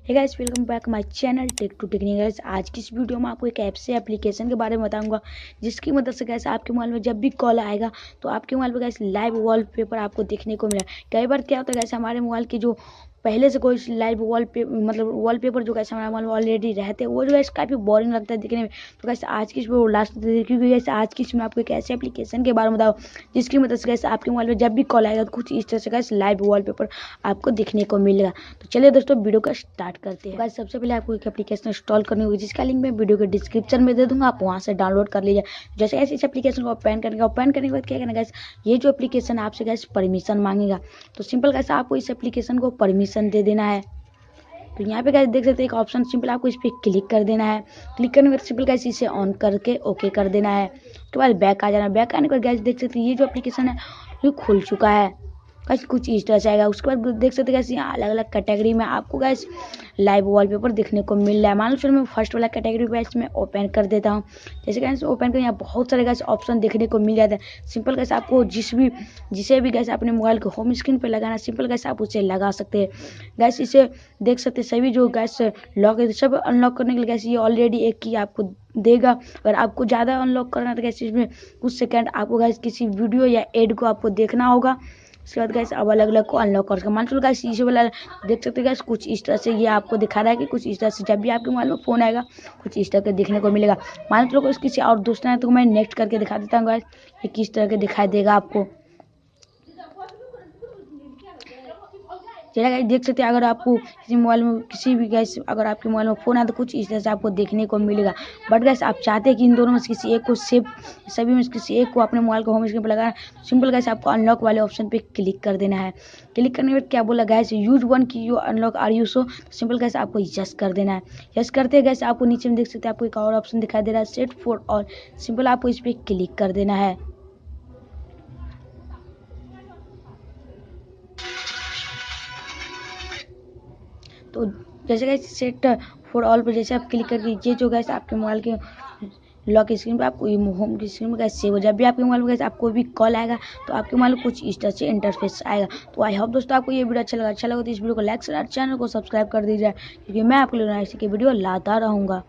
Hey guys, welcome back my channel tech to technique. Guys, आज की इस video में आपको एक ऐप से एप्लीकेशन के बारे में बताऊंगा जिसकी मदद से गाइस आपके मोबाइल में जब भी कॉल आएगा तो आपके मोबाइल पे गाइस लाइव वॉलपेपर आपको देखने को मिला। कई बार क्या होता है गाइस, हमारे मोबाइल की जो पहले से कोई लाइव वॉलपेपर जो गाइस हमारे मोबाइल में ऑलरेडी रहते हैं वो जो गाइस काफ़ी बोरिंग लगता है दिखने में। तो गाइस आज की इस वीडियो लास्ट क्योंकि गाइस आज की इसमें आपको एक ऐसे एप्लीकेशन के बारे में बताओ जिसकी मदद से गाइस आपके मोबाइल में जब भी कॉल आएगा तो कुछ इस तरह से गाइस लाइव वॉलपेपर आपको देखने को मिलेगा। तो चलिए दोस्तों वीडियो का स्टार्ट करते हैं। गाइस सबसे पहले आपको एक एप्लीकेशन इंस्टॉल करनी होगी जिसका लिंक मैं वीडियो के डिस्क्रिप्शन में दे दूंगा, आप वहां से डाउनलोड कर लीजिए। जैसे ऐसे इस एप्लीकेशन को ओपन करने के बाद क्या करना गाइस, ये जो एप्लीकेशन आपसे गाइस परमिशन मांगेगा तो सिंपल गाइस आपको इस एप्लीकेशन को परमिशन दे देना है। तो यहाँ पे गाइस देख सकते हैं एक ऑप्शन, सिंपल आपको इस पर क्लिक कर देना है। क्लिक करने के बाद सिंपल गाइस इसे ऑन करके ओके कर देना है। उसके बाद बैक आ जाना। बैक आने के बाद गाइस देख सकते हैं ये जो एप्लीकेशन है ये खुल चुका है। गाइस कुछ इस तरह से आएगा। उसके बाद देख सकते हैं गाइस यहाँ अलग अलग कैटेगरी में आपको गाइस लाइव वॉलपेपर देखने को मिल रहा है। मान लो चलो मैं फर्स्ट वाला कैटेगरी गाइस मैं ओपन कर देता हूँ। जैसे गाइस ओपन कर यहाँ बहुत सारे गाइस ऑप्शन देखने को मिल जाता है। सिंपल गाइस आपको जिसे भी गाइस अपने मोबाइल को होम स्क्रीन पे लगाना, सिंपल गाइस आप उसे लगा सकते हैं। गाइस इसे देख सकते हैं सभी जो गाइस लॉक है सब अनलॉक करने के लिए गाइस ये ऑलरेडी एक की आपको देगा। अगर आपको ज़्यादा अनलॉक करना है तो गाइस इसमें कुछ सेकंड आपको गाइस किसी वीडियो या एड को आपको देखना होगा। उसके बाद गाइस अब अलग अलग को अनलॉक कर सकते हैं। मान लो गाइस इसे वाला देख सकते हैं गाइस कुछ इस तरह से ये आपको दिखा रहा है कि कुछ इस तरह से जब भी आपके मोबाइल में फ़ोन आएगा कुछ इस तरह के देखने को मिलेगा। मान लो किसी और दोस्त ने तो मैं नेक्स्ट करके दिखा देता हूँ गाइस ये किस तरह के दिखाई देगा आपको। चलिए गाइस देख सकते हैं अगर आपको किसी मोबाइल में किसी भी गाइस अगर आपके मोबाइल में फ़ोन आए तो कुछ इस तरह से आपको देखने को मिलेगा। बट गाइस आप चाहते हैं कि इन दोनों में से किसी एक को सभी में से किसी एक को अपने मोबाइल को होम स्क्रीन पर लगाना, सिंपल गाइस आपको अनलॉक वाले ऑप्शन पे क्लिक कर देना है। क्लिक करने के बाद क्या बोला guys, use one key you unlock are you sure, simple guys आपको यस कर देना है। यस करते हैं गाइस आपको नीचे में देख सकते हैं आपको एक और ऑप्शन दिखाई दे रहा है सेट फॉर ऑल, सिंपल आपको इस पर क्लिक कर देना है। तो जैसे गाइस सेट फॉर ऑल पे जैसे आप क्लिक करके ये जो गाइस आपके मोबाइल के लॉक स्क्रीन पे आपको होम की स्क्रीन में गाइस सेव हो, जब भी आपके मोबाइल में गाइस आपको भी कॉल आएगा तो आपके मोबाइल में कुछ इस तरह से इंटरफेस आएगा। तो आई होप दोस्तों आपको ये वीडियो अच्छा लगा तो इस वीडियो को लाइक शेयर, चैनल को सब्सक्राइब कर दीजिए क्योंकि मैं आपके लिए ऐसी वीडियो लाता रहूँगा।